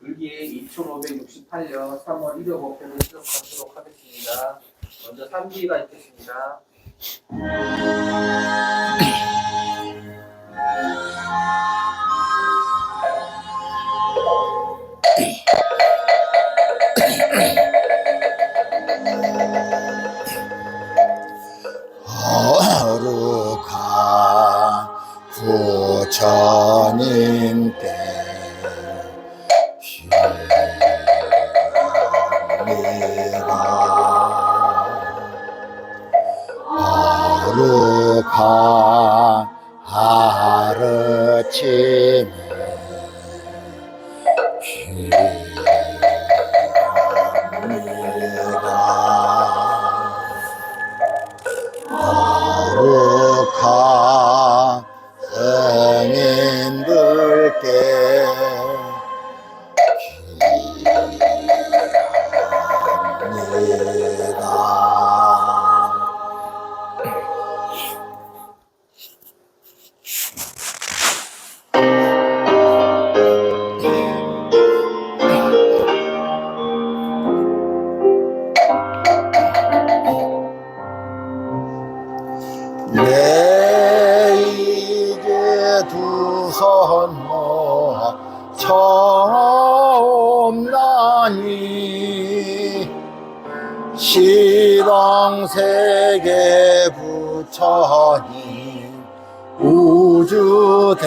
불기 2568년 3월 1일 목표를 시작하도록 하겠습니다. 먼저 3기가 있겠습니다. 거룩한 부처님께 거룩한 하루침에 거룩한 성인들께 내 이제 두 손 모아 청하옵나니 시방세계 부처님 우주대광명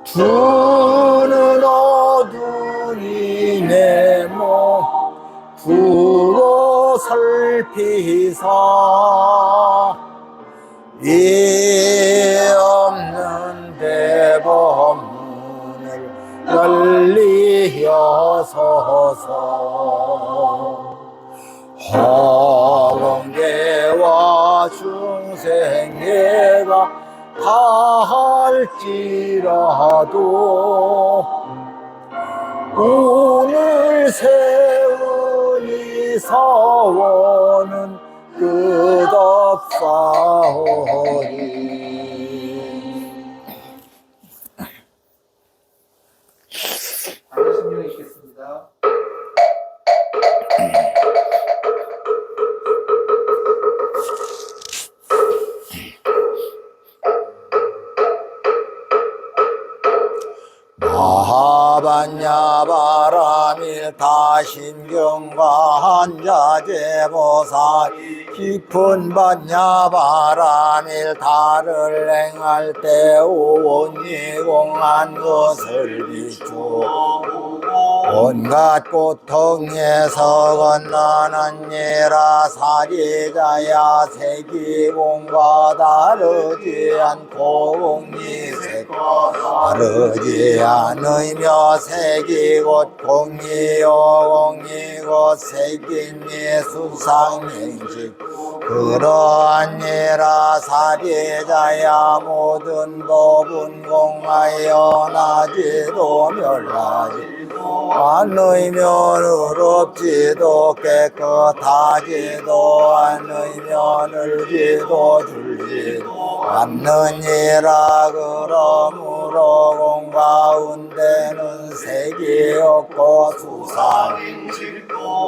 두 눈 어두니 내 몸 부어 살피사 이 없는 대법문을 열리어서서 허공계와 중생계가 다할지라도 오늘 세운 이 사원은 끝없사오리. 다음 신경 있겠습니다. 마하반야바라밀 다신경과 한자제보살 깊은 반야바라밀 달을 행할 때 오온이공한 것을 비추 온갖 고통에서 건너는 이라 사리자야 세기공과 다르지 않고 공리색 다르지 않으며 색이 곧 공이요 공이 곧 색이니 수상행식 그러한 이라 사리자야 모든 법은 공하여 나지도 멸하지 않으면 의롭지도 깨끗하지도 않으면 울지도 줄지도 않느니라. 그러므로 공가운데는 색이 없고 수상이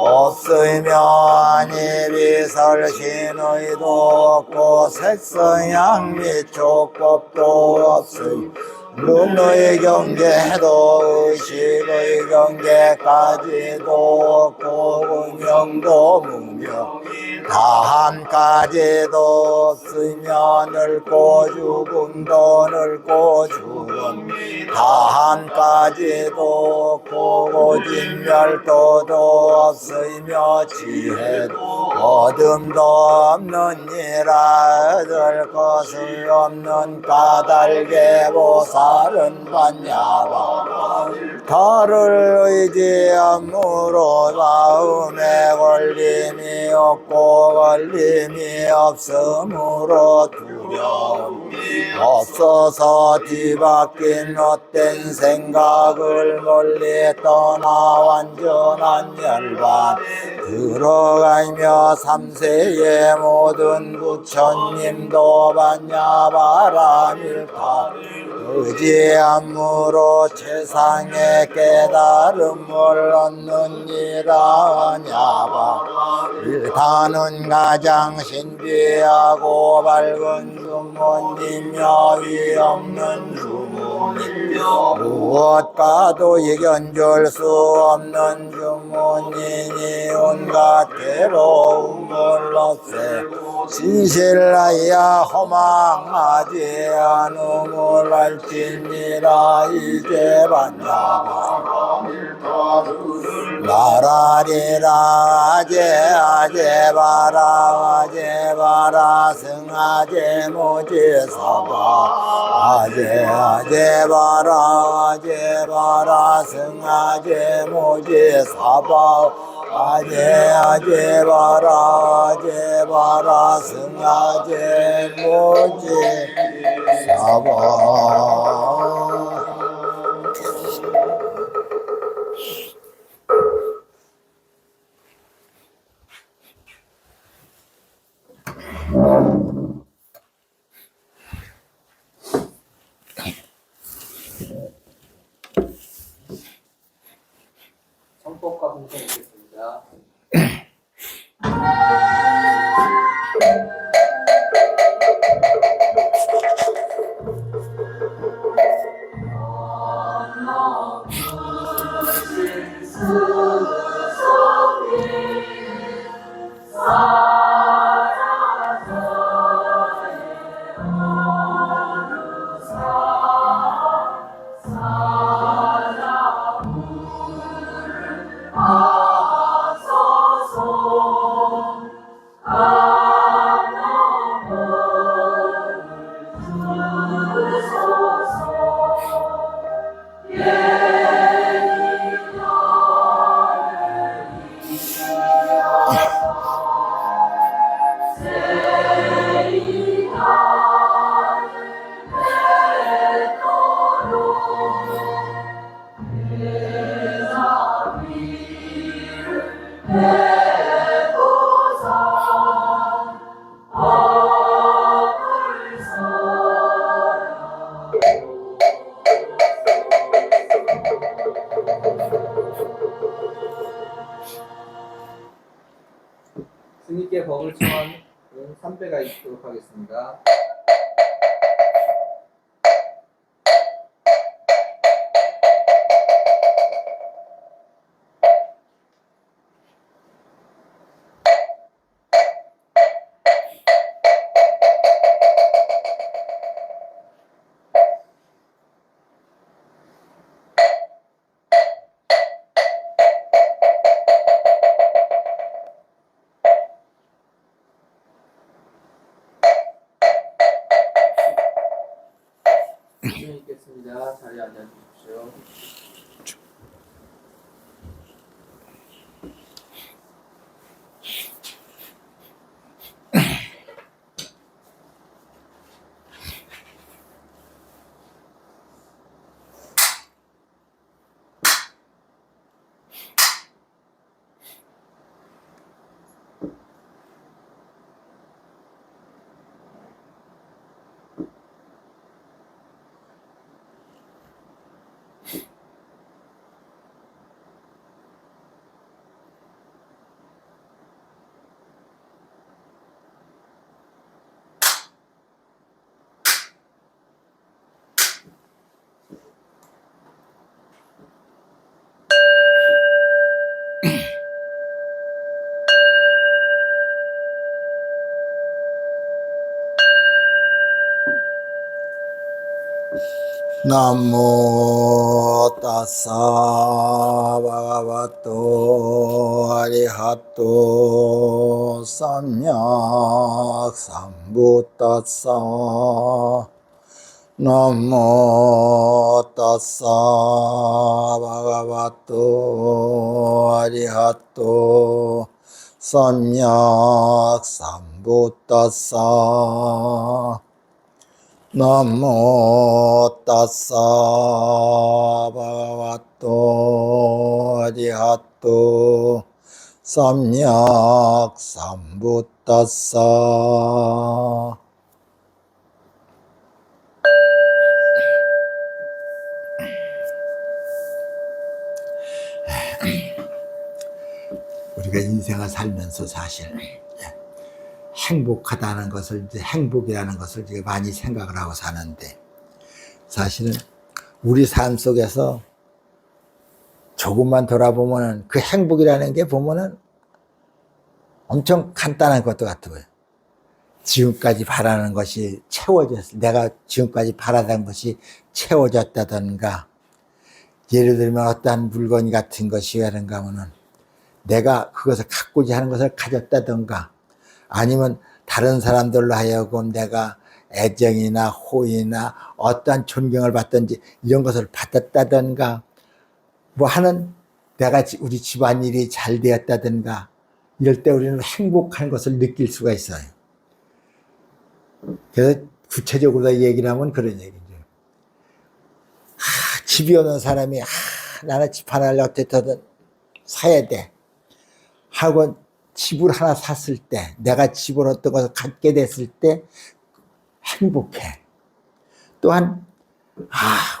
없으며 아니 비설신의도 없고 색성향 및 촉법도 없으며 눈의 경계도 의식의 경계까지도 없고 운명도 무명 다함까지도 없으며 늙고 죽음도 늙고 죽음 다함까지도 없고 고진멸도도 없으며 지혜도 어둠도 없느니라. 얻을 것을 없는 까닭에 보살은 반야바 달을 의지함으로 마음에 걸림이 없고 걸림이 없으므로 두 없어서 뒤바뀐 헛된 생각을 멀리 떠나 완전한 열반 들어가며 삼세의 모든 부처님도 반야바라밀타 의지함으로 최상의 깨달음을 얻느니라. 냐바 일타는 가장 신비하고 밝은 주문이며 위없는 주문이며 무엇과도 이견줄 수 없는 주문이니 온갖 괴로움을 없애 진실하여 허망하지 않음을 알지니라. 이제 반야바 나라리라 아제바라 아제바라 승아제 모지사바 아제바라 아제바라 승아제 모지사바 아제바라 아제바라 승아제 모지사바. 성법과 분석 있겠습니다. 스님께 법을 청한 3배가 있도록 하겠습니다. 스님 있겠습니다. 자리에 앉아주십시오. 나모 따사 바가바토 아리하토 삼약 삼부따사 나모 따사 바가바토 아리하토 삼약 삼부따사 나모 따사 바가와토 아리하토 삼약 삼부따사. 우리가 인생을 살면서 사실 행복하다는 것을, 이제 행복이라는 것을 이제 많이 생각을 하고 사는데, 사실은 우리 삶 속에서 조금만 돌아보면은 그 행복이라는 게 보면은 엄청 간단한 것도 같아요. 지금까지 바라는 것이 채워졌을, 내가 지금까지 바라던 것이 채워졌다던가, 예를 들면 어떠한 물건 같은 것이라든가 하면은 내가 그것을 갖고자 하는 것을 가졌다던가, 아니면 다른 사람들로 하여금 내가 애정이나 호의나 어떠한 존경을 받든지 이런 것을 받았다던가, 뭐 하는 내가 우리 집안일이 잘 되었다던가, 이럴 때 우리는 행복한 것을 느낄 수가 있어요. 그래서 구체적으로 얘기를 하면 그런 얘기죠. 집이 없는 사람이 나는 집 하나를 어떻게든 사야 돼 하고 집을 하나 샀을 때, 내가 집을 어떤 것을 갖게 됐을 때 행복해. 또한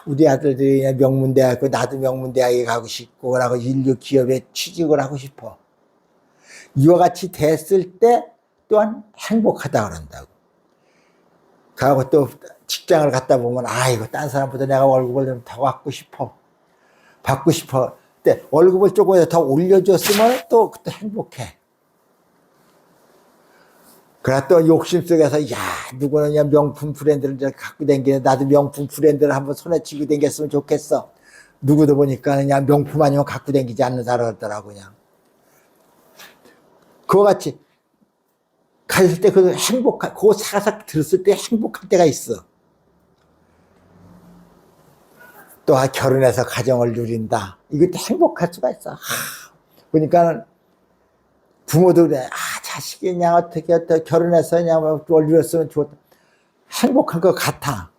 우리 아들들이 명문대학, 나도 명문대학에 가고 싶고 라고 인류 기업에 취직을 하고 싶어. 이와 같이 됐을 때 또한 행복하다 그런다고. 그리고 또 직장을 갔다 보면 이거 딴 사람보다 내가 월급을 좀 더 받고 싶어. 근데 월급을 조금 더 올려줬으면 또 그때 행복해. 그래 또 욕심 속에서 누구는 그냥 명품 브랜드를 이제 갖고 다니는데 나도 명품 브랜드를 한번 손에 쥐고 다녔으면 좋겠어. 누구도 보니까 그냥 명품 아니면 갖고 다니지 않는 사람이더라고. 그냥 그와 같이 갔을 때 그 그거 사서 들었을 때 행복할 때가 있어. 또 결혼해서 가정을 누린다, 이것도 행복할 수가 있어. 그러니까 부모도 그래. 자식이 그냥 어떻게 결혼해서 그냥 올렸으면 좋다. 행복한 것 같아.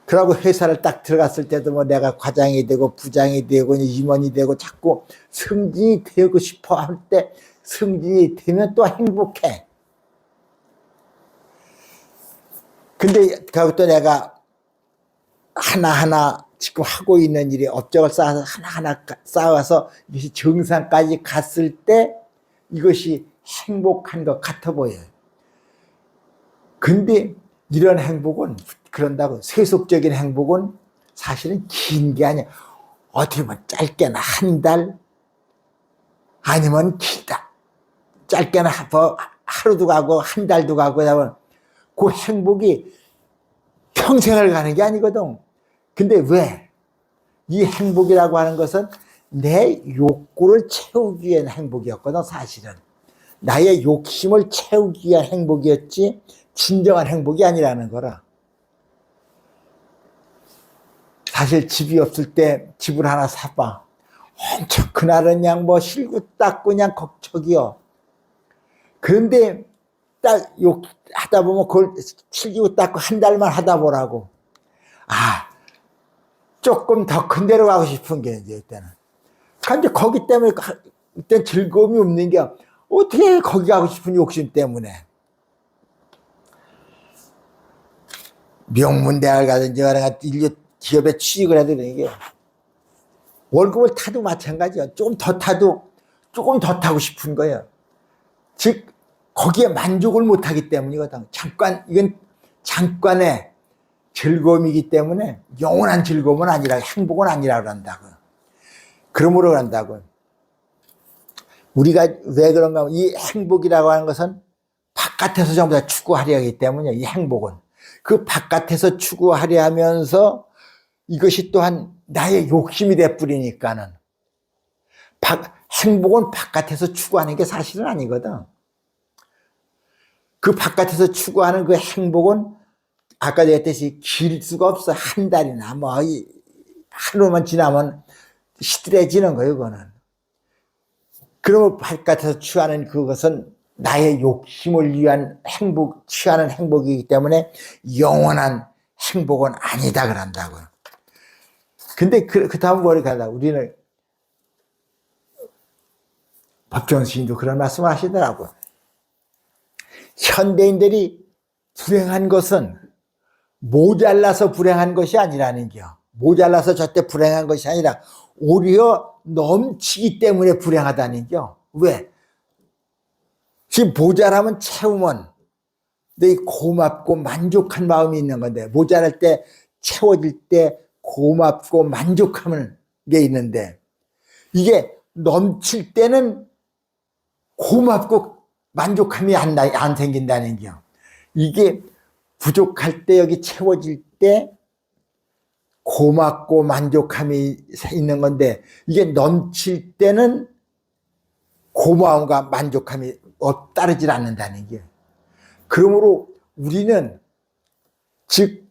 그러고 회사를 딱 들어갔을 때도 뭐 내가 과장이 되고 부장이 되고 임원이 되고 자꾸 승진이 되고 싶어 할 때 승진이 되면 또 행복해. 근데 그것도 내가 하나하나 지금 하고 있는 일이 업적을 쌓아서 하나하나 쌓아서 이것이 정상까지 갔을 때 이것이 행복한 것 같아 보여요. 근데 이런 행복은, 그런다고 세속적인 행복은 사실은 긴 게 아니야. 어떻게 보면 짧게는 한 달, 아니면 길다, 짧게는 하루도 가고 한 달도 가고 하면 그 행복이 평생을 가는 게 아니거든. 근데 왜? 이 행복이라고 하는 것은 내 욕구를 채우기 위한 행복이었거든. 사실은 나의 욕심을 채우기 위한 행복이었지 진정한 행복이 아니라는 거라. 사실 집이 없을 때 집을 하나 사봐. 엄청 그날은 그냥 뭐 실고 닦고 그냥 걱정이요. 그런데 딱 하다 보면 그걸 실고 닦고 한 달만 하다 보라고. 조금 더 큰 데로 가고 싶은 게 이제 이때는. 근데 거기 때문에 이때 즐거움이 없는 게 어떻게 거기 가고 싶은 욕심 때문에. 명문대학을 가든지 인류 기업에 취직을 해도 이게 월급을 타도 마찬가지야. 조금 더 타고 싶은 거예요. 즉 거기에 만족을 못하기 때문이거든. 이건 잠깐의 즐거움이기 때문에 영원한 즐거움은 아니라, 행복은 아니라 그런다고. 그러므로 그런다고. 우리가 왜 그런가 하면 이 행복이라고 하는 것은 바깥에서 전부 다 추구하려 하기 때문에, 이 행복은 그 바깥에서 추구하려 하면서 이것이 또한 나의 욕심이 돼버리니까는 행복은 바깥에서 추구하는 게 사실은 아니거든. 그 바깥에서 추구하는 그 행복은 아까 얘기했듯이 길 수가 없어. 한 달이나 뭐 하루만 지나면 시들해지는 거예요. 그거는. 그러면 바깥에서 추구하는 그것은 나의 욕심을 위한 행복, 취하는 행복이기 때문에 영원한 행복은 아니다 그런다고요. 근데 그 다음 머리 가다 우리는 법정 스님도 그런 말씀을 하시더라고요. 현대인들이 불행한 것은 모자라서 불행한 것이 아니라는 겨. 모자라서 저때 불행한 것이 아니라 오히려 넘치기 때문에 불행하다는 겨. 왜? 지금 모자라면 채우면 내 고맙고 만족한 마음이 있는 건데, 모자랄 때 채워질 때 고맙고 만족하는 게 있는데, 이게 넘칠 때는 고맙고 만족함이 안 생긴다는 겨. 이게 부족할 때 여기 채워질 때 고맙고 만족함이 있는 건데, 이게 넘칠 때는 고마움과 만족함이 따르질 않는다는 게. 그러므로 우리는, 즉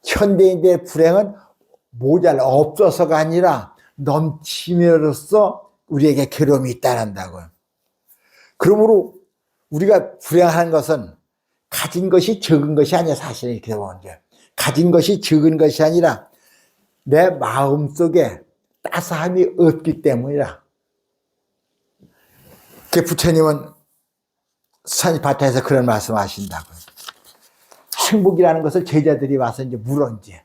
현대인들의 불행은 모자라 없어서가 아니라 넘침으로써 우리에게 괴로움이 있다란다고요. 그러므로 우리가 불행한 것은 가진 것이 적은 것이 아니야. 사실은 이렇게 보는 게, 가진 것이 적은 것이 아니라 내 마음속에 따스함이 없기 때문이라. 부처님은 산이파타에서 그런 말씀 하신다고요. 행복이라는 것을 제자들이 와서 이제 물어, 이제.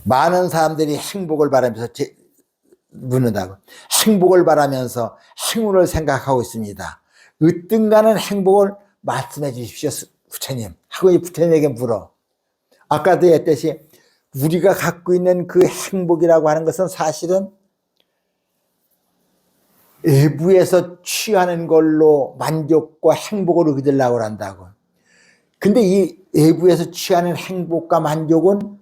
많은 사람들이 행복을 바라면서 묻는다고. 행복을 바라면서 행운을 생각하고 있습니다. 으뜸가는 행복을 말씀해 주십시오, 부처님. 하고 이 부처님에게 물어. 아까도 했듯이 우리가 갖고 있는 그 행복이라고 하는 것은 사실은 외부에서 취하는 걸로 만족과 행복을 얻으려고 한다고. 근데 이 외부에서 취하는 행복과 만족은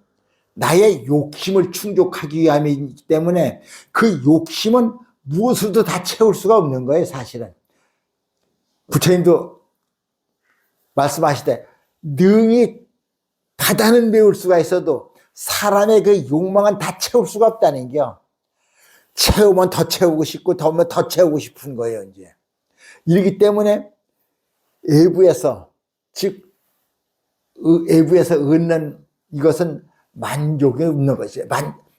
나의 욕심을 충족하기 위함이기 때문에 그 욕심은 무엇으로도 다 채울 수가 없는 거예요, 사실은. 부처님도 말씀하시되 능히 바다는 메울 수가 있어도 사람의 그 욕망은 다 채울 수가 없다는 겨. 채우면 더 채우고 싶고 더면 더 채우고 싶은 거예요, 이제. 이러기 때문에 외부에서, 즉 외부에서 얻는 이것은 만족이 없는 것이에요.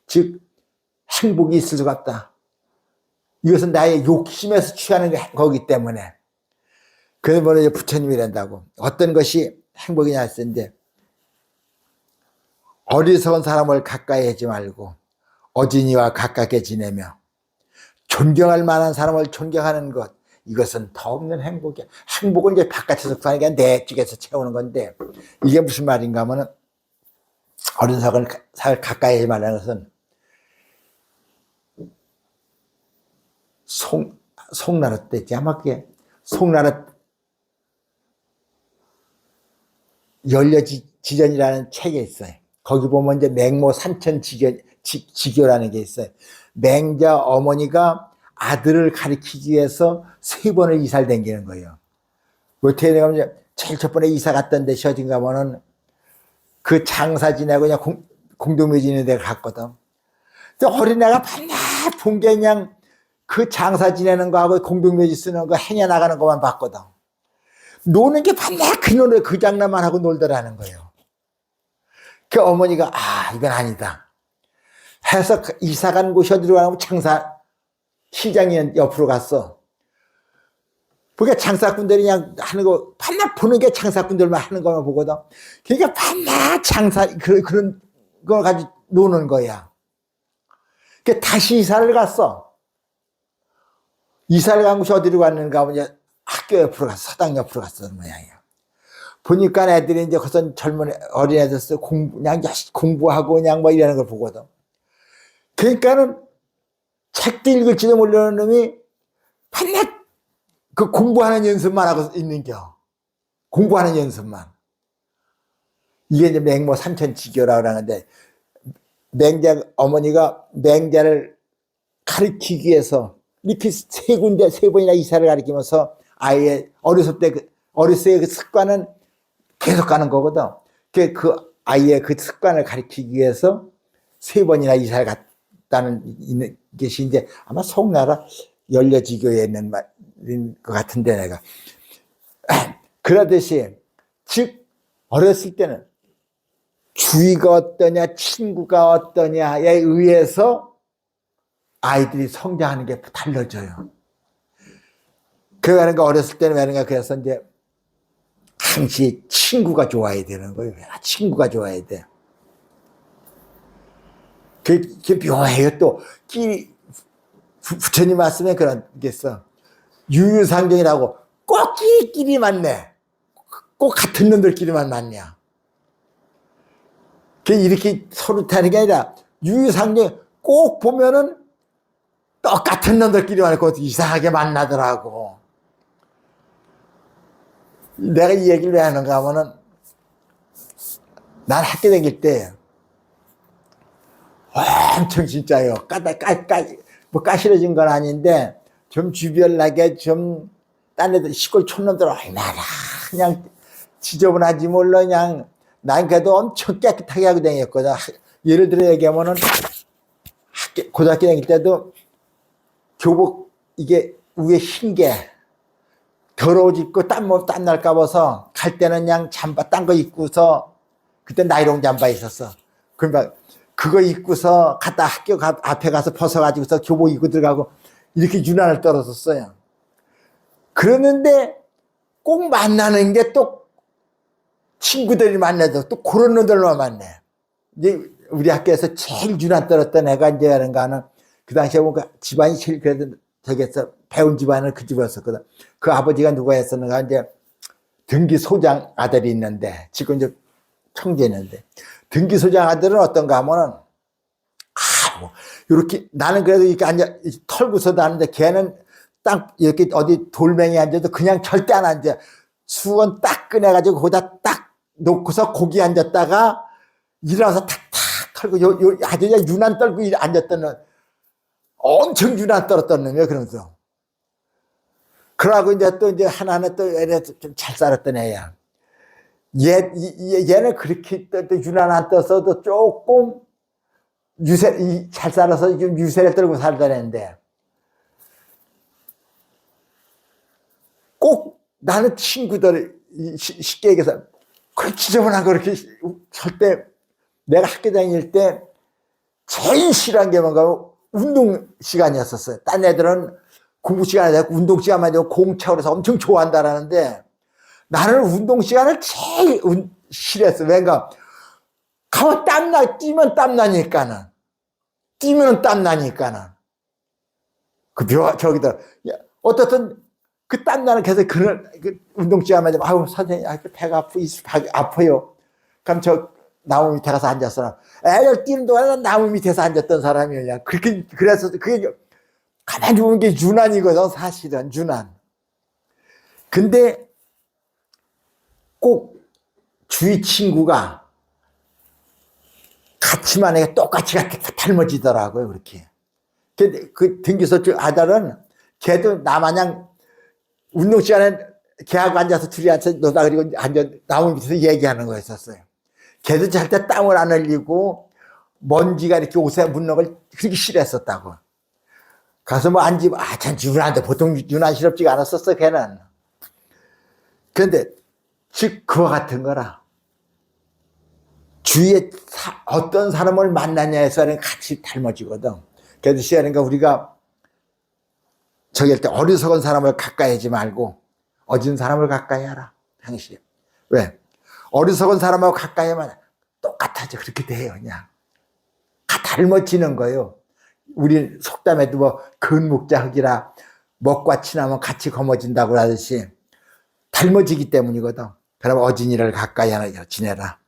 즉 행복이 있을 수가 없다. 이것은 나의 욕심에서 취하는 거기 때문에. 그래서 이제 부처님이 이란다고. 어떤 것이 행복이냐 했는데, 어리석은 사람을 가까이 하지 말고 어진이와 가깝게 지내며 존경할 만한 사람을 존경하는 것, 이것은 더 없는 행복이야. 행복은 이제 바깥에서 구하는 게 아니라 내 쪽에서 채우는 건데, 이게 무슨 말인가 하면은, 어리석은 사람을 가까이 하지 말라는 것은 송나라 때 있지, 아마 그게 송나라 열려지전이라는 책에 있어요. 거기 보면 이제 맹모 산천지교라는 게 있어요. 맹자 어머니가 아들을 가리키기 위해서 3번을 이사를 다니는 거예요. 어떻게 되냐면 이제 제일 첫 번에 이사 갔던 데시 어딘가 하면은 그 장사 지내고 그냥 공동묘지 있는 데 갔거든. 근데 어린애가 반나 본 게 그냥 그 장사 지내는 거하고 공동묘지 쓰는 거 행해 나가는 것만 봤거든. 노는 게 반나 그 노래 그 장난만 하고 놀더라는 거예요. 그 어머니가 이건 아니다 해서 이사 간 곳이 어디로 가면 장사 시장이 옆으로 갔어. 그러니까 장사꾼들이 그냥 하는 거 반나 보는 게 장사꾼들만 하는 거만 보거든. 그러니까 반나 장사 그런 걸 가지고 노는 거야. 그러니까 다시 이사를 갔어. 이사를 간 곳이 어디로 갔는가 하면 이제 학교 옆으로 갔어. 서당 옆으로 갔었던 모양이야. 보니까 애들이 이제 거기서 젊은 어린애들 그냥 공부하고 그냥 뭐 이러는 걸 보거든. 그러니까는 책도 읽을지도 모르는 놈이 반나 그 공부하는 연습만 하고 있는겨. 공부하는 연습만. 이게 이제 맹모 산천지교라고 하는데, 맹자 어머니가 맹자를 가르치기 위해서 이렇게 3번이나 이사를 가르치면서 아이의 어렸을 때 그 습관은 계속 가는 거거든. 그 아이의 그 습관을 가르치기 위해서 3번이나 이사를 갔다는 것이 이제 아마 송나라 열려지교에 있는 것 같은데 내가. 그러듯이 즉 어렸을 때는 주위가 어떠냐 친구가 어떠냐에 의해서 아이들이 성장하는 게 달라져요. 그러니까 어렸을 때는 왜냐면 그래서 이제 항시 친구가 좋아야 되는 거예요. 친구가 좋아야 돼. 그게 묘해요. 또 부처님 말씀에 그런 게 있어. 유유상종이라고 꼭 끼리끼리 만네. 꼭 같은 놈들끼리만 만냐. 이렇게 서로 다는 게 아니라 유유상종 꼭 보면은 똑같은 놈들끼리만 있고 이상하게 만나더라고. 내가 이 얘기를 왜 하는가 하면은 난 학교 다닐 때 엄청 진짜요. 뭐 까실어진 건 아닌데 좀 주변나게 좀 딴 애들 시골 촌놈들 얼마나 그냥 지저분하지 몰라. 그냥 난 그래도 엄청 깨끗하게 하고 다녔거든. 예를 들어 얘기하면은 고등학교 다닐 때도 교복 이게 위에 흰 게 더러워지고 땀 날까 봐서 갈 때는 그냥 잠바 딴 거 입고서 그때 나이롱 잠바 있었어. 그러니까 그거 입고서 갔다 학교 앞에 가서 벗어가지고서 교복 입고 들어가고 이렇게 유난을 떨었었어요. 그러는데 꼭 만나는 게 또 친구들이 만나도 또 그런 놈들만 만나. 이제 우리 학교에서 제일 유난 떨었던 애가 이제 하는가는 그 당시에 보니까 집안이 제일 그래도 저기서 배운 집안은 그 집이었었거든. 그 아버지가 누가 했었는가 이제 등기 소장 아들이 있는데 지금 이제 청주였는데 등기 소장 아들은 어떤가 하면은 이렇게 나는 그래도 이렇게 앉아 털고서도 하는데 걔는 딱 이렇게 어디 돌멩이 앉아도 그냥 절대 안 앉아. 수건 딱 꺼내가지고 거기다 딱 놓고서 고기 앉았다가 일어나서 탁탁 털고 아주 유난 떨고 앉았던 엄청 유난 떨었던 놈이야. 그러면서 그러고 이제 또 이제 하나는 또 애를 좀 잘 살았던 애야. 얘는 그렇게 또 유난 안 떠서도 조금 잘 살아서 좀 유세를 떨고 살던 애인데 꼭 나는 친구들 쉽게 얘기해서 그렇게 지저분한 거 그렇게 절대 내가 학교 다닐 때 제일 싫어한 게 뭔가 운동 시간이었었어요. 딴 애들은 공부 시간이 되고 운동 시간만 되고 공차고 그래서 엄청 좋아한다라는데 나는 운동 시간을 제일 싫어했어. 왜냐면 가면 뛰면 땀나니까는. 뛰면 땀나니까는. 저기다. 어떻든 그 땀나는 계속 그 운동 시간만 되면 아유, 선생님, 배가 아파요. 그럼 저 나무 밑에 가서 앉았어. 애를 뛰는 동안에 나무 밑에서 앉았던 사람이야. 그래서 그게 가만히 보는 게 유난이거든, 사실은, 유난. 근데 꼭 주위 친구가 같이 만약에 똑같이 닮아지더라고요, 그렇게. 근데 그 등기소주 아들은 걔도 나마냥 운동 시간에 걔하고 앉아서 둘이 앉아서 노다 그리고 나무 밑에서 얘기하는 거였었어요. 걔도 절대 땀을 안 흘리고 먼지가 이렇게 옷에 묻는 걸 그렇게 싫어했었다고. 가서 뭐 앉으면 참 유난한데 보통 유난스럽지가 않았었어 걔는. 그런데 즉 그와 같은 거라. 주위에 어떤 사람을 만나냐에서는 같이 닮아지거든. 그래서 시간인가 우리가 저기 할 때 어리석은 사람을 가까이 하지 말고 어진 사람을 가까이 하라. 당신. 왜? 어리석은 사람하고 가까이 하면 똑같아져. 그렇게 돼요. 그냥. 다 닮아지는 거예요. 우리 속담에도 뭐 근묵자 흙이라 먹과 친하면 같이 거머진다고 하듯이 닮아지기 때문이거든. 그러면 어진이를 가까이 하나 지내라.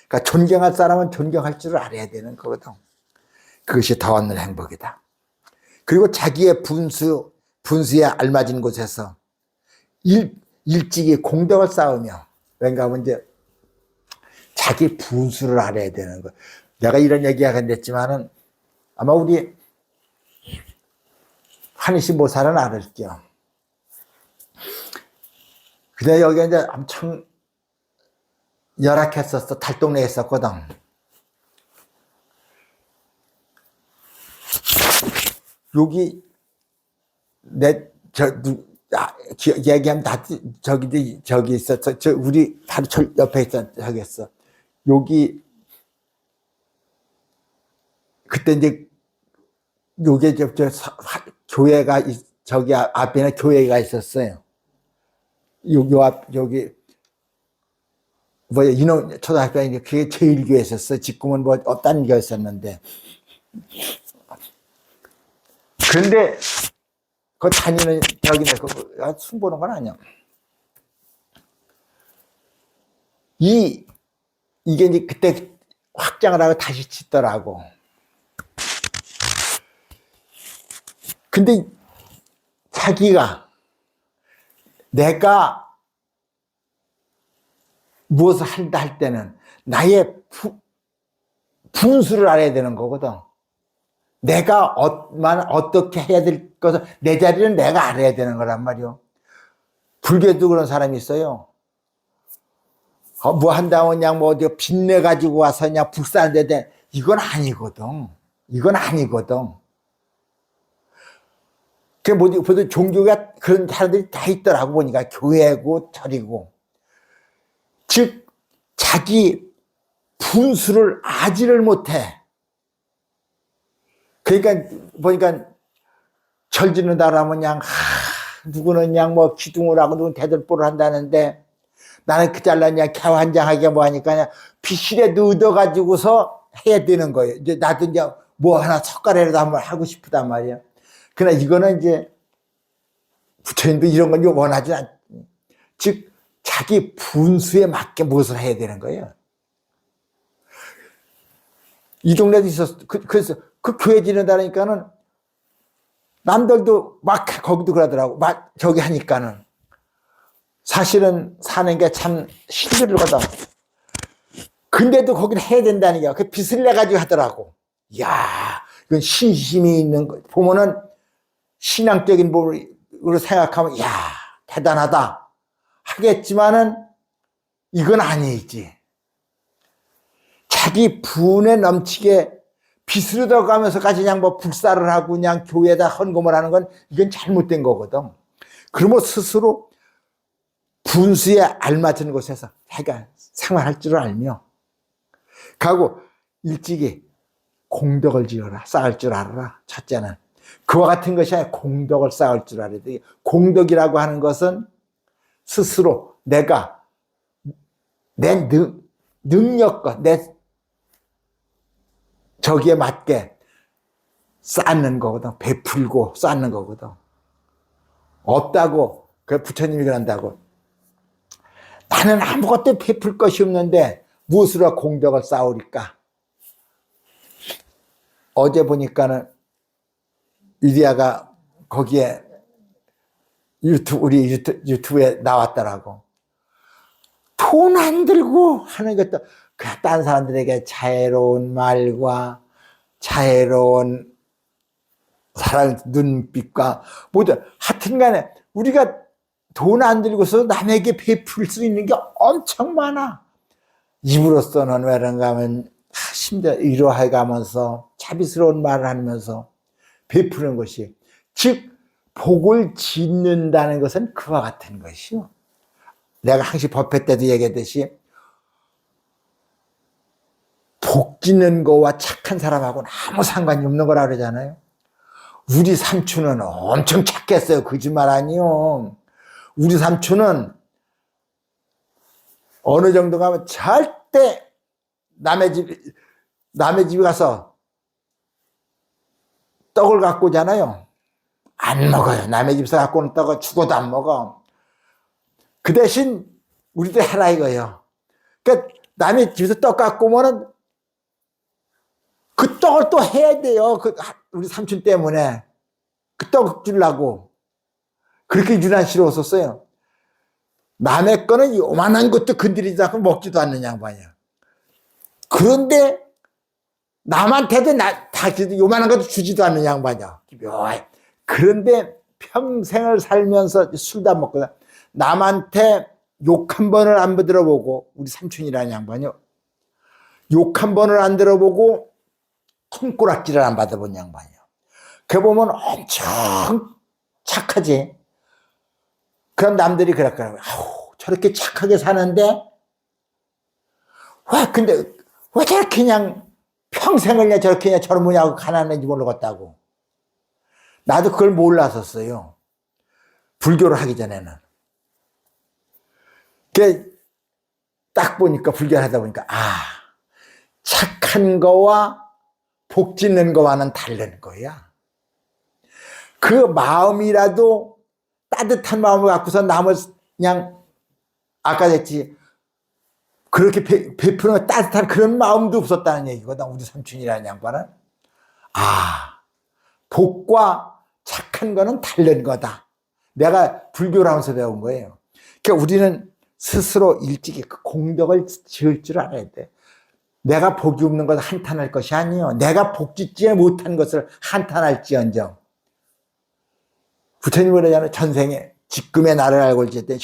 그러니까 존경할 사람은 존경할 줄을 알아야 되는 거거든. 그것이 더 얻는 행복이다. 그리고 자기의 분수에 알맞은 곳에서 일찍이 공덕을 쌓으며, 왠가 하면 이제 자기 분수를 알아야 되는 거. 내가 이런 얘기가 됐지만은 아마 우리 한이씨 모사는 알을게요. 근데 여기 이제 엄청 열악했었어. 달동네에 있었거든. 여기 얘기하면 나 저기 있었어. 우리 바로 옆에 있었 저기 있어. 여기 그때 이제 요게 교회가 저기 앞에는 교회가 있었어요. 여기 뭐야 인원 초등학교에 그게 제일 교회였었어. 지금은 뭐 다른 교회였었는데. 그런데 그 다니는 저기네 그 숨보는 건 아니야. 이게 이제 그때 확장을 하고 다시 짓더라고. 근데 자기가 내가 무엇을 한다 할 때는 나의 분수를 알아야 되는 거거든. 내가 어떻게 해야 될 것을 내 자리는 내가 알아야 되는 거란 말이요. 불교도 그런 사람이 있어요. 뭐 한다면 그냥 뭐 어디 빚내 가지고 와서 그냥 불사는데 돼. 이건 아니거든. 이건 아니거든. 그 뭐지? 보통 종교가 그런 사람들이 다 있더라고 보니까 교회고 절이고. 즉 자기 분수를 아지를 못해. 그러니까 보니까 절 짓는다 그러면 그냥 누구는 그냥 뭐 기둥을 하고 누구는 대들보를 한다는데 나는 그 잘라냐 개환장하게 뭐 하니까 그냥 빗실에도 얻어가지고서 해야 되는 거예요. 이제 나도 이제 뭐 하나 석가래라도 한번 하고 싶단 말이야. 그러나 이거는 이제 부처님도 이런 건 원하지 않. 즉 자기 분수에 맞게 무엇을 해야 되는 거예요. 이 동네도 있었어. 그래서 그 교회 지낸다니까는 남들도 막 거기도 그러더라고. 막 저기 하니까는 사실은 사는 게 참 힘들거든. 근데도 거기는 해야 된다는 게 그 빚을 내 가지고 하더라고. 이야, 이건 신심이 있는 거 보면은 신앙적인 부분으로 생각하면 이야 대단하다 하겠지만은 이건 아니지. 자기 분에 넘치게 빚을 얻어가면서까지 그냥 뭐 불사를 하고 그냥 교회에다 헌금을 하는 건 이건 잘못된 거거든. 그러면 스스로 분수에 알맞은 곳에서 자기가 생활할 줄 알며 가고 일찍이 공덕을 지어라. 쌓을 줄 알아라. 첫째는 그와 같은 것이 아니라 공덕을 쌓을 줄 알아야 돼. 공덕이라고 하는 것은 스스로 내가 내 능력과 내 저기에 맞게 쌓는 거거든. 베풀고 쌓는 거거든. 없다고 그 부처님이 그런다고 나는 아무것도 베풀 것이 없는데 무엇으로 공덕을 쌓으리까? 어제 보니까는 이리아가 거기에 우리 유튜브에 나왔더라고. 돈 안 들고 하는 것도 다른 사람들에게 자애로운 말과 자애로운 사랑 눈빛과 모두 하여튼 간에 우리가 돈 안 들고서 남에게 베풀 수 있는 게 엄청 많아. 입으로서는 왜런가 하면 심지어 위로해 가면서 자비스러운 말을 하면서 베푸는 것이 즉 복을 짓는다는 것은 그와 같은 것이요. 내가 항상 법회 때도 얘기했듯이 복 짓는 거와 착한 사람하고는 아무 상관이 없는 거라 그러잖아요. 우리 삼촌은 엄청 착했어요. 거짓말 아니요. 우리 삼촌은 어느 정도 가면 절대 남의 집에 가서 떡을 갖고 오잖아요. 안 먹어요. 남의 집에서 갖고 오는 떡을 죽어도 안 먹어. 그 대신 우리도 해라 이거예요. 그러니까 남의 집에서 떡 갖고 오면은 그 떡을 또 해야 돼요. 우리 삼촌 때문에 그 떡 주려고 그렇게 유난스러웠었어요. 남의 거는 요만한 것도 건드리지 않고 먹지도 않는 양반이야. 그런데 남한테도 요만한 것도 주지도 않는 양반이야. 그런데 평생을 살면서 술도 안 먹거든. 남한테 욕 한 번을 안 들어보고 우리 삼촌이라는 양반이요. 욕 한 번을 안 들어보고 손가락질을 안 받아본 양반이요. 그 보면 엄청 착하지. 그럼 남들이 그럴거라고. 아우, 저렇게 착하게 사는데, 근데 왜 저렇게 그냥 평생을 그냥 저렇게 그냥 젊으냐고 가난한지 모르겠다고. 나도 그걸 몰랐었어요. 불교를 하기 전에는. 딱 보니까, 불교를 하다 보니까, 착한 거와 복 짓는 거와는 다른 거야. 그 마음이라도 따뜻한 마음을 갖고서 남을 그냥, 아까 했지, 그렇게 베푸는 따뜻한 그런 마음도 없었다는 얘기거든. 우리 삼촌이라는 양반은. 복과 착한 거는 다른 거다. 내가 불교를 하면서 배운 거예요. 그러니까 우리는 스스로 일찍이 그 공덕을 지을 줄 알아야 돼. 내가 복이 없는 것을 한탄할 것이 아니요. 내가 복 짓지 못한 것을 한탄할지언정. 부처님은 그러잖아요. 전생에, 지금의 나를 알고 있을 때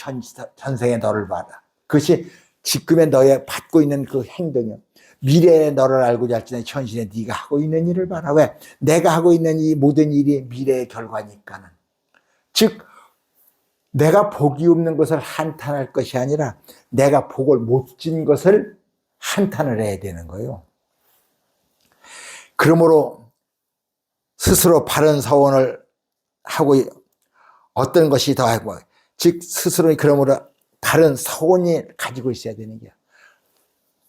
전생의 너를 봐라. 그것이 지금의 너에 받고 있는 그 행동이요. 미래의 너를 알고자 할지는 현실에 네가 하고 있는 일을 봐라. 왜? 내가 하고 있는 이 모든 일이 미래의 결과니까는. 즉, 내가 복이 없는 것을 한탄할 것이 아니라 내가 복을 못 진 것을 한탄을 해야 되는 거예요. 그러므로 스스로 바른 서원을 하고 어떤 것이 더 하고, 즉 스스로 그러므로 바른 서원이 가지고 있어야 되는 거야.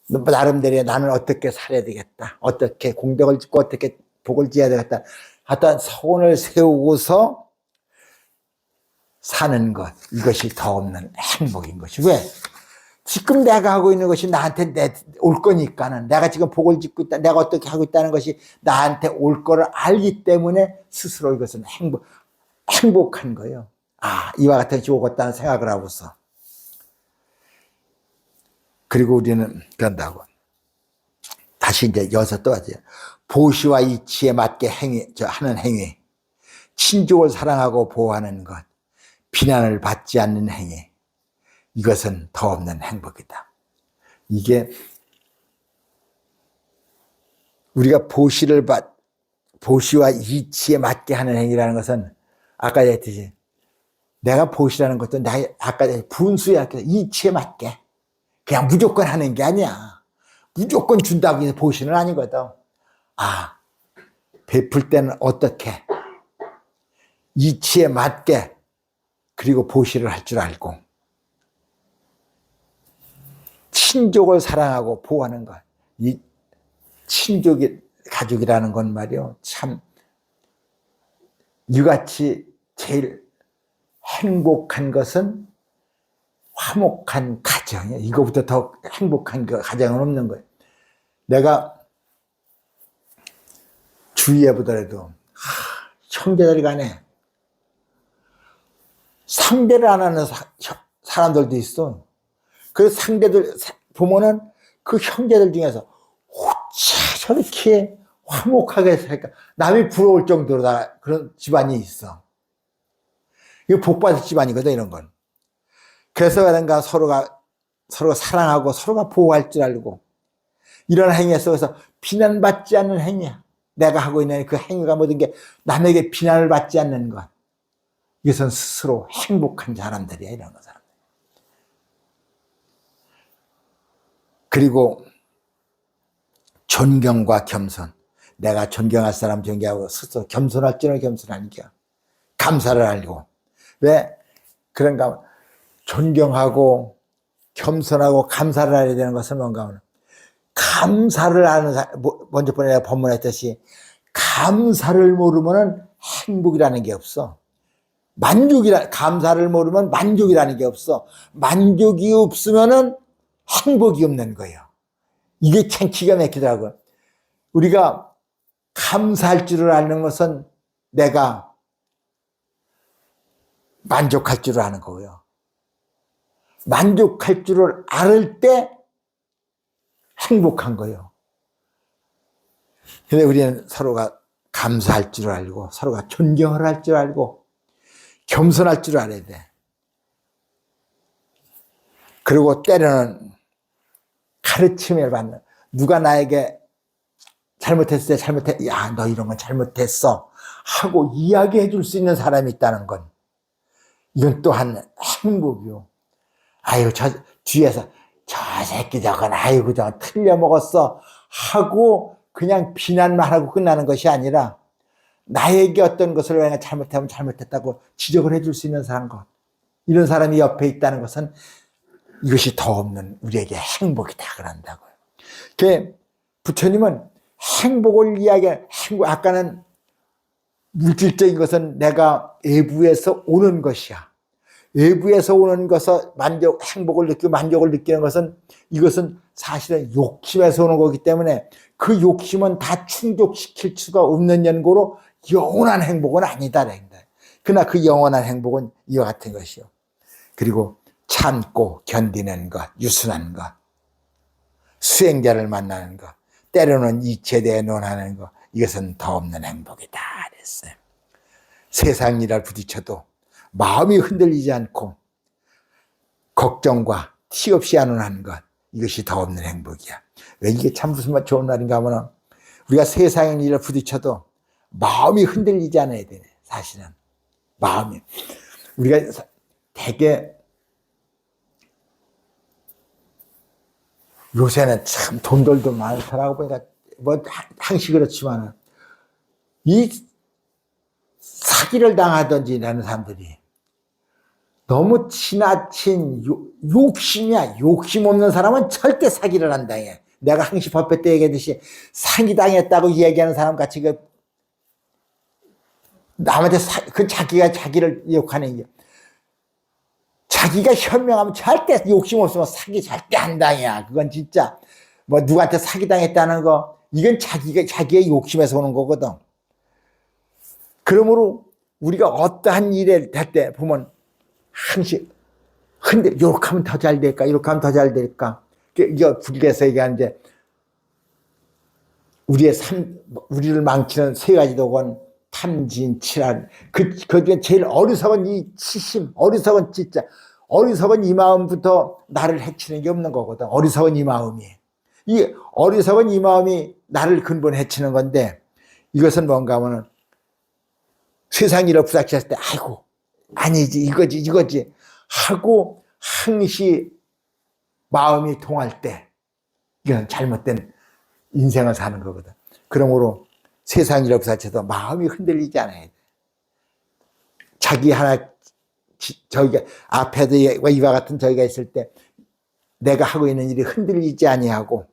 나름대로 나는 어떻게 살아야 되겠다. 어떻게 공덕을 짓고 어떻게 복을 지어야 되겠다. 하여튼 서원을 세우고서 사는 것. 이것이 더 없는 행복인 것이. 왜? 지금 내가 하고 있는 것이 나한테 올 거니까는, 내가 지금 복을 짓고 있다, 내가 어떻게 하고 있다는 것이 나한테 올 거를 알기 때문에 스스로 이것은 행복한 거예요. 이와 같은 것이 오겠다는 생각을 하고서. 그리고 우리는 그런다고. 다시 이제 여기서 또 하죠. 보시와 이치에 맞게 하는 행위. 친족을 사랑하고 보호하는 것. 비난을 받지 않는 행위. 이것은 더 없는 행복이다. 이게 우리가 보시와 이치에 맞게 하는 행위라는 것은 아까 얘기했듯이 내가 보시라는 것도 아까 분수야. 이치에 맞게. 그냥 무조건 하는 게 아니야. 무조건 준다고 해서 보시는 아니거든. 베풀 때는 어떻게 이치에 맞게 그리고 보시를 할 줄 알고 친족을 사랑하고 보호하는 것. 이 가족이라는 건 말이요. 참 이같이 제일 행복한 것은 화목한 가정이에요. 이거부터 더 행복한 가정은 없는 거예요. 내가 주위에 보더라도 형제들 간에 상대를 안 하는 사람들도 있어. 그 상대들 보면은 그 형제들 중에서 어째 저렇게 화목하게 살까? 남이 부러울 정도로 다 그런 집안이 있어. 이거 복받을 집안이거든, 이런 건. 그래서 그런가 서로가 사랑하고 서로가 보호할 줄 알고 이런 행위에 속에서 비난받지 않는 행위야. 내가 하고 있는 그 행위가 모든 게 남에게 비난을 받지 않는 것. 이것은 스스로 행복한 사람들이야, 이런 거 사람들. 그리고 존경과 겸손. 내가 존경할 사람 존경하고 스스로 겸손할 줄은 겸손하는 겨. 감사를 알고. 왜? 그런가 하면 존경하고 겸손하고 감사를 해야 되는 것은 뭔가 하면 감사를 하는 사람, 먼저 내가 법문했듯이 감사를 모르면은 행복이라는 게 없어. 감사를 모르면 만족이라는 게 없어. 만족이 없으면은 행복이 없는 거예요. 이게 참 기가 막히더라고요. 우리가 감사할 줄을 아는 것은 내가 만족할 줄을 아는 거고요. 만족할 줄을 알을 때 행복한 거예요. 근데 우리는 서로가 감사할 줄을 알고 서로가 존경을 할 줄 알고 겸손할 줄 알아야 돼. 그리고 때로는 가르침을 받는, 누가 나에게 잘못했을 때 야, 너 이런 건 잘못했어 하고 이야기해 줄 수 있는 사람이 있다는 건, 이건 또한 행복이요. 아유, 저 뒤에서 저 새끼 저건 아이고 저 틀려 먹었어 하고 그냥 비난만 하고 끝나는 것이 아니라 나에게 어떤 것을 내가 잘못하면 잘못했다고 지적을 해줄 수 있는 사람, 이런 사람이 옆에 있다는 것은 이것이 더 없는 우리에게 행복이다 그런다고요. 부처님은 행복을 아까는 물질적인 것은 내가 외부에서 오는 것이야. 외부에서 오는 것을 행복을 느끼고 만족을 느끼는 것은 이것은 사실은 욕심에서 오는 거기 때문에 그 욕심은 다 충족시킬 수가 없는 연고로 영원한 행복은 아니다. 그러나 그 영원한 행복은 이와 같은 것이요. 그리고 참고 견디는 것, 유순한 것, 수행자를 만나는 것, 때로는 이치에 대해 논하는 것, 이것은 더 없는 행복이다 그랬어요. 세상 일을 부딪혀도 마음이 흔들리지 않고 걱정과 티 없이 안온하는 것, 이것이 더 없는 행복이야. 왜 이게 참 무슨 좋은 말인가 하면 우리가 세상의 일을 부딪혀도 마음이 흔들리지 않아야 되네. 사실은 마음이 우리가 되게 요새는 참 돈들도 많더라고 보니까 뭐 항시 그렇지만은 이 사기를 당하든지 하는 사람들이 너무 지나친 욕심이야. 욕심 없는 사람은 절대 사기를 안 당해. 내가 항시 법회 때 얘기했듯이 사기 당했다고 얘기하는 사람 같이 남한테 자기가 자기를 욕하는 게, 자기가 현명하면 절대 욕심 없으면 사기 절대 안 당해. 그건 진짜 뭐 누구한테 사기 당했다는 거, 이건 자기의 욕심에서 오는 거거든. 그러므로 우리가 어떠한 일을 할 때 보면 항상 근데 이렇게 하면 더 잘 될까, 이렇게 하면 더 잘 될까. 이거 불교에서 얘기하는데 우리를 망치는 세 가지 도건 탐진, 칠한. 그 중에 제일 어리석은 이 치심, 어리석은 이 마음부터 나를 해치는 게 없는 거거든. 어리석은 이 마음이. 이 어리석은 이 마음이 나를 근본 해치는 건데, 이것은 뭔가 하면은 세상 일을 부닥쳤을 때, 아이고, 아니지, 이거지 하고 항시 마음이 통할 때, 이건 잘못된 인생을 사는 거거든. 그러므로 세상 일을 부닥쳐도 마음이 흔들리지 않아야 돼. 자기 하나, 저희가 앞에도 이와 같은 저희가 있을 때 내가 하고 있는 일이 흔들리지 아니하고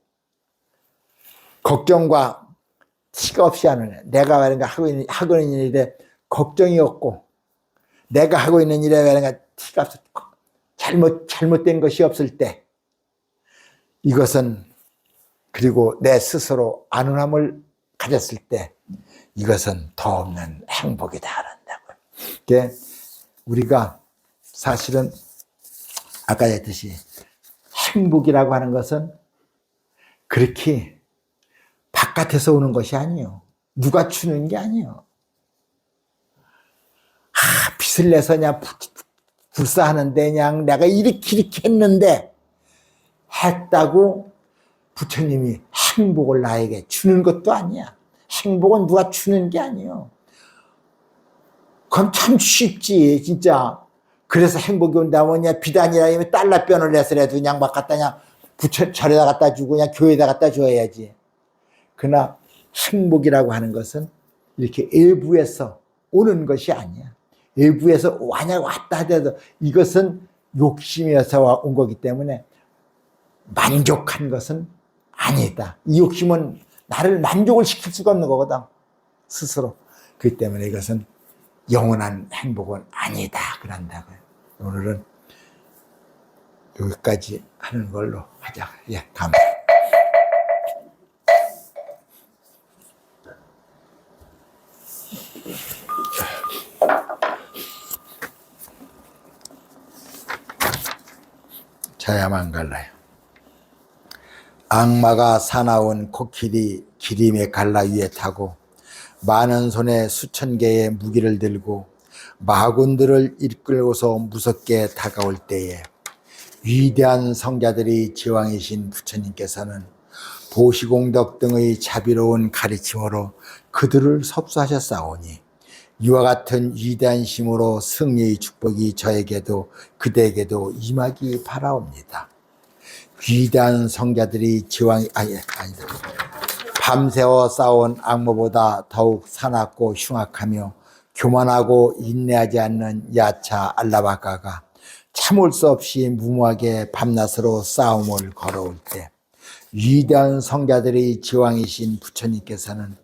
걱정과 티가 없이 하는, 내가 하고 있는 일에 걱정이 없고 내가 하고 있는 일에 티가 없을 때, 잘못된 것이 없을 때, 이것은, 그리고 내 스스로 안온함을 가졌을 때, 이것은 더 없는 행복이다 그런다고요. 그게 우리가 사실은 아까 했듯이 행복이라고 하는 것은 그렇게 바깥에서 오는 것이 아니에요. 누가 주는 게 아니에요. 빚을 내서 그냥 불사하는데 그냥 내가 이렇게 했는데 했다고 부처님이 행복을 나에게 주는 것도 아니야. 행복은 누가 주는 게 아니에요. 그럼 참 쉽지 진짜. 그래서 행복이 온다면 그냥 비단이라면 달러변을 내서라도 그냥 막 갖다 그냥 절에다 갖다 주고 그냥 교회에다 갖다 줘야지. 그러나 행복이라고 하는 것은 이렇게 외부에서 오는 것이 아니야. 외부에서 왔다 하더라도 이것은 욕심에서 온 거기 때문에 만족한 것은 아니다. 이 욕심은 나를 만족을 시킬 수가 없는 거거든, 스스로. 그렇기 때문에 이것은 영원한 행복은 아니다 그런다고요. 오늘은 여기까지 하는 걸로 하자. 예, 감사합니다. 저야만 갈라요. 악마가 사나운 코끼리 기림의 갈라 위에 타고 많은 손에 수천 개의 무기를 들고 마군들을 이끌고서 무섭게 다가올 때에 위대한 성자들이 제왕이신 부처님께서는 보시공덕 등의 자비로운 가르침으로 그들을 섭수하셨사오니 이와 같은 위대한 힘으로 승리의 축복이 저에게도 그대에게도 임하기 바라옵니다. 위대한 성자들이 아니다. 밤새워 싸운 악모보다 더욱 사납고 흉악하며 교만하고 인내하지 않는 야차 알라바가가 참을 수 없이 무모하게 밤낮으로 싸움을 걸어올 때 위대한 성자들의 제왕이신 부처님께서는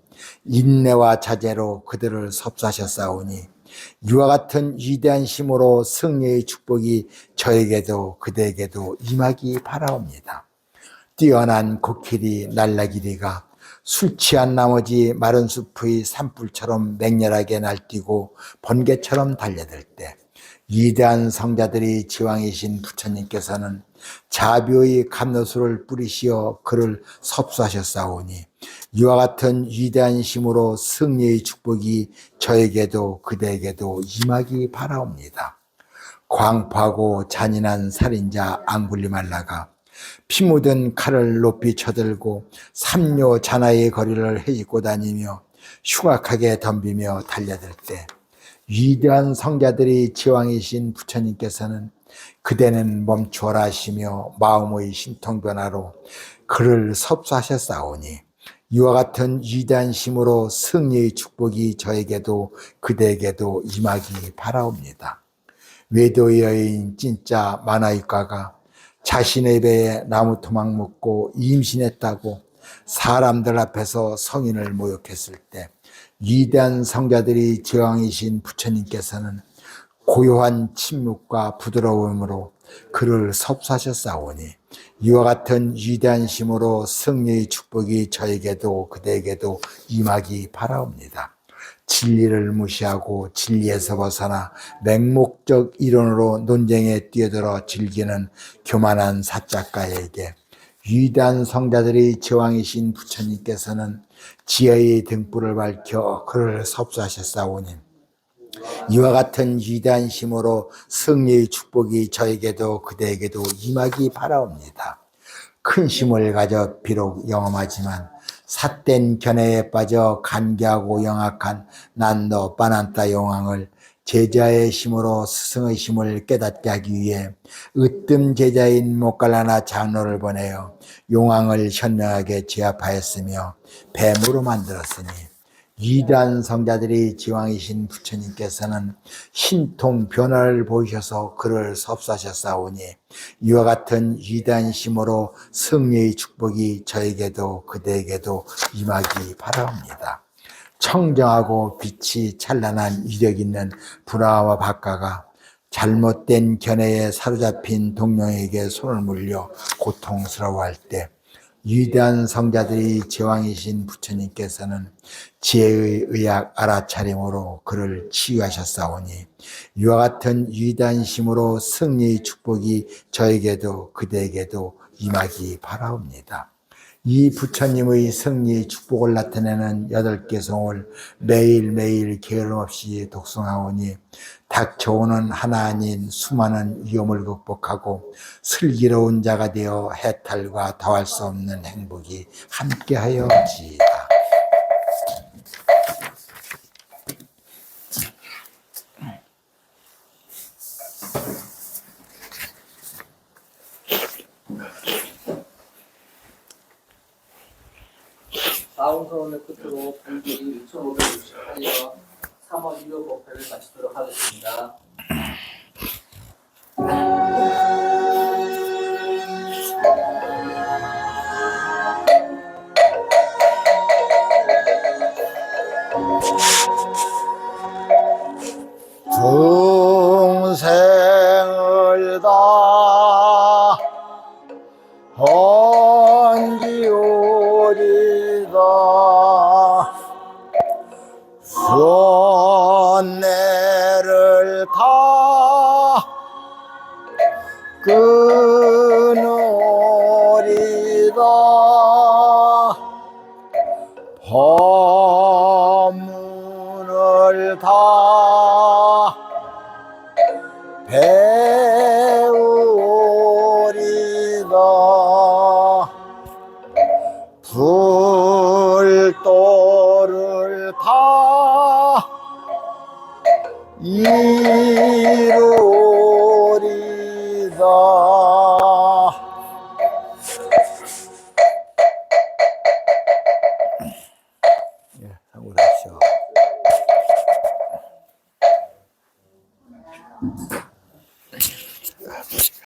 인내와 자제로 그들을 섭사하셨사오니 이와 같은 위대한 힘으로 승리의 축복이 저에게도 그대에게도 임하기 바라옵니다. 뛰어난 코끼리 날라기리가 술 취한 나머지 마른 숲의 산불처럼 맹렬하게 날뛰고 번개처럼 달려들 때 위대한 성자들이 지왕이신 부처님께서는 자비의 감로수를 뿌리시어 그를 섭수하셨사오니 이와 같은 위대한 힘으로 승리의 축복이 저에게도 그대에게도 임하기 바라옵니다. 광포하고 잔인한 살인자 앙굴리말라가 피 묻은 칼을 높이 쳐들고 삼료 잔하의 거리를 헤집고 다니며 흉악하게 덤비며 달려들 때 위대한 성자들이 제왕이신 부처님께서는 그대는 멈추어라 하시며 마음의 신통변화로 그를 섭수하셨사오니 이와 같은 위대한 힘으로 승리의 축복이 저에게도 그대에게도 임하기 바라옵니다. 외도의 여인 진짜 만화유가가 자신의 배에 나무 토막 묻고 임신했다고 사람들 앞에서 성인을 모욕했을 때 위대한 성자들이 제왕이신 부처님께서는 고요한 침묵과 부드러움으로 그를 섭수하셨사오니 이와 같은 위대한 힘으로 승리의 축복이 저에게도 그대에게도 임하기 바라옵니다. 진리를 무시하고 진리에서 벗어나 맹목적 이론으로 논쟁에 뛰어들어 즐기는 교만한 사작가에게 위대한 성자들이 제왕이신 부처님께서는 지혜의 등불을 밝혀 그를 섭수하셨사오니 이와 같은 위대한 힘으로 승리의 축복이 저에게도 그대에게도 임하기 바라옵니다. 큰 힘을 가져 비록 영험하지만 삿된 견해에 빠져 간계하고 영악한 난도 빠난따 용왕을 제자의 힘으로 스승의 힘을 깨닫게 하기 위해 으뜸 제자인 모칼라나 장로를 보내어 용왕을 현명하게 제압하였으며 뱀으로 만들었으니 위대한 성자들이 지왕이신 부처님께서는 신통 변화를 보이셔서 그를 섭수하셨사오니 이와 같은 위대한 힘으로 승리의 축복이 저에게도 그대에게도 임하기 바라옵니다. 청정하고 빛이 찬란한 위력 있는 불화와 박가가 잘못된 견해에 사로잡힌 동료에게 손을 물려 고통스러워할 때 위대한 성자들이 제왕이신 부처님께서는 지혜의 의학 알아차림으로 그를 치유하셨사오니 이와 같은 위대한 힘으로 승리의 축복이 저에게도 그대에게도 임하기 바라옵니다. 이 부처님의 승리의 축복을 나타내는 8개 성을 매일매일 게으름 없이 독송하오니 닥쳐오는 하나 아닌 수많은 위험을 극복하고 슬기로운 자가 되어 해탈과 더할 수 없는 행복이 함께하여지이다. 다운서원의 끝으로 본기 1568년 3월 1일 법회를 마치도록 하겠습니다. 동생을 다 헌기오리다 손내를 다 끊으리다 법문을 다 배우리다 불도를 다 이루리다. 예, 참고하십시오.